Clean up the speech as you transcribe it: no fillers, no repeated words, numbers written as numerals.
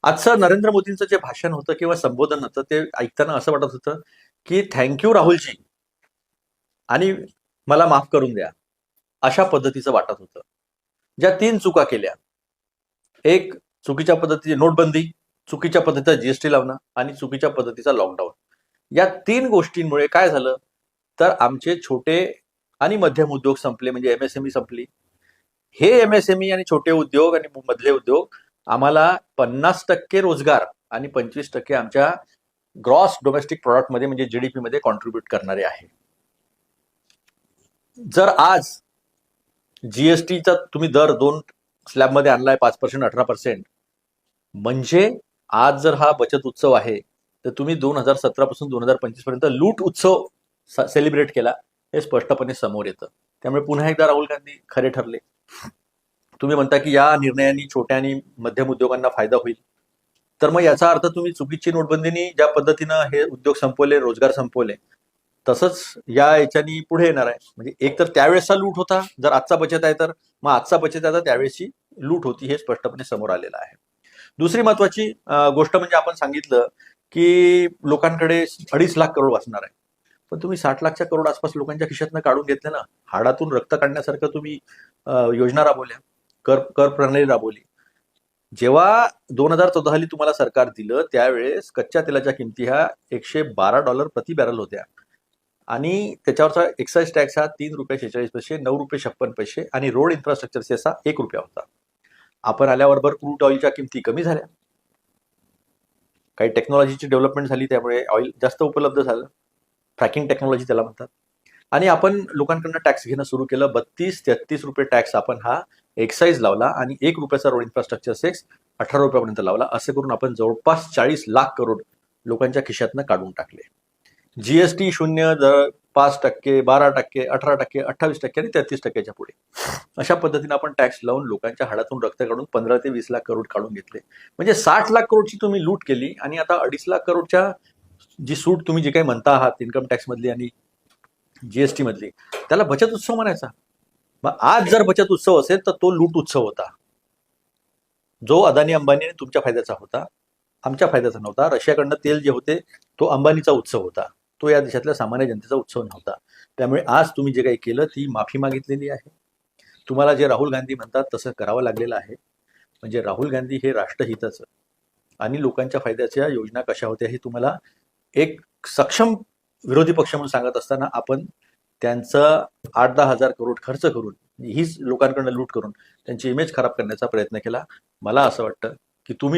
आजचं नरेंद्र मोदींचं जे भाषण होतं किंवा संबोधन होतं ते ऐकताना असं वाटत होतं की थँक्यू राहुलजी आणि मला माफ करून द्या, अशा पद्धतीचं वाटत होतं. ज्या तीन चुका केल्या, एक चुकीच्या पद्धतीची नोटबंदी, चुकीच्या पद्धतीचा जीएसटी लावणं आणि चुकीच्या पद्धतीचा लॉकडाऊन. या तीन गोष्टींमुळे काय झालं, तर आमचे छोटे आणि मध्यम उद्योग संपले, म्हणजे एमएसएमई संपली. हे एमएसएमई आणि छोटे उद्योग आणि मधले उद्योग आम्हाला 50% रोजगार आणि 25% आमच्या ग्रॉस डोमेस्टिक प्रॉडक्टमध्ये म्हणजे जीडीपी मध्ये कॉन्ट्रीब्युट करणारे आहे. जर आज जीएसटीचा तुम्ही दर 2 स्लॅबमध्ये आणलाय 5% 18%, म्हणजे आज जर हा बचत उत्सव आहे तर तुम्ही 2017 पासून 2025 पर्यंत लूट उत्सव सेलिब्रेट केला, हे स्पष्टपणे समोर येतं. त्यामुळे पुन्हा एकदा राहुल गांधी खरे ठरले. तुम्ही म्हणता की या निर्णयाने छोट्या आणि मध्यम उद्योगांना फायदा होईल, तर मग याचा अर्थ तुम्ही चुकीची नोटबंदीनी ज्या पद्धतीनं हे उद्योग संपवले, रोजगार संपवले, तसंच या याच्यानी पुढे येणार आहे. म्हणजे एक तर त्यावेळेसचा लूट होता, जर आजचा बचत आहे तर मग आजचा बचत आहे तर त्यावेळेसची लूट होती, हे स्पष्टपणे समोर आलेलं आहे. दुसरी महत्वाची गोष्ट म्हणजे आपण सांगितलं की लोकांकडे 2.5 लाख करोड वाचणार आहे, पण तुम्ही 60 लाखच्या करोड आसपास लोकांच्या खिशातनं काढून घेतले ना. हाडातून रक्त काढण्यासारखं तुम्ही योजना राबवल्या, कर कर प्रणाली राबवली. जेव्हा 2014 साली तुम्हाला सरकार दिलं त्यावेळेस कच्च्या तेलाच्या किमती ह्या $112 प्रति बॅरल होत्या आणि त्याच्यावरचा एक्साइज टॅक्स हा ₹3.46, ₹9.56 आणि रोड इन्फ्रास्ट्रक्चर सेस हा ₹1 होता. आपण आल्याबरोबर क्रूड ऑइलच्या किमती कमी झाल्या, काही टेक्नॉलॉजीची डेव्हलपमेंट झाली, त्यामुळे ऑइल जास्त उपलब्ध झालं, फ्रॅकिंग टेक्नॉलॉजी त्याला म्हणतात. आणि आपण लोकांकडनं टॅक्स घेणं सुरू केलं. ₹32-33 टॅक्स आपण हा एक्साइज लावला आणि ₹1 रोड इन्फ्रास्ट्रक्चर सेस ₹18 लावला. असे करून आपण जवळपास 40 लाख करोड लोकांच्या खिशातनं काढून टाकले. जीएसटी शून्य, दर 5%, 12%, 18%, 28% आणि 33%च्या पुढे अशा पद्धतीने आपण टॅक्स लावून लोकांच्या हाडातून रक्त काढून 15 ते 20 लाख करोड काढून घेतले. म्हणजे 60 लाख करोडची तुम्ही लूट केली आणि आता 2.5 लाख करोडच्या जी सूट तुम्ही जे काही म्हणता आहात इन्कम टॅक्स मधली आणि जीएसटी मधली, त्याला बचत उत्सव म्हणायचा. मग आज जर बचत उत्सव असेल तर तो लूट उत्सव होता, जो अदानी अंबानी तुमच्या फायद्याचा होता, आमच्या फायद्याचा नव्हता. रशियाकडनं तेल जे होते तो अंबानीचा उत्सव होता, तो या देशातल्या सामान्य जनतेचा उत्सव नव्हता. त्यामुळे आज तुम्ही जे काही केलं ती माफी मागितलेली आहे. तुम्हाला जे राहुल गांधी म्हणतात तसं करावं लागलेलं आहे. म्हणजे राहुल गांधी हे राष्ट्रहिताचं आणि लोकांच्या फायद्याच्या योजना कशा होत्या हे तुम्हाला एक सक्षम विरोधी पक्ष म्हणून सांगत असताना आपण त्यांचं 8-10 हजार करोड खर्च करून हीच लोकांकडनं लूट करून त्यांची इमेज खराब करण्याचा प्रयत्न केला. मला असं वाटतं की तुम्ही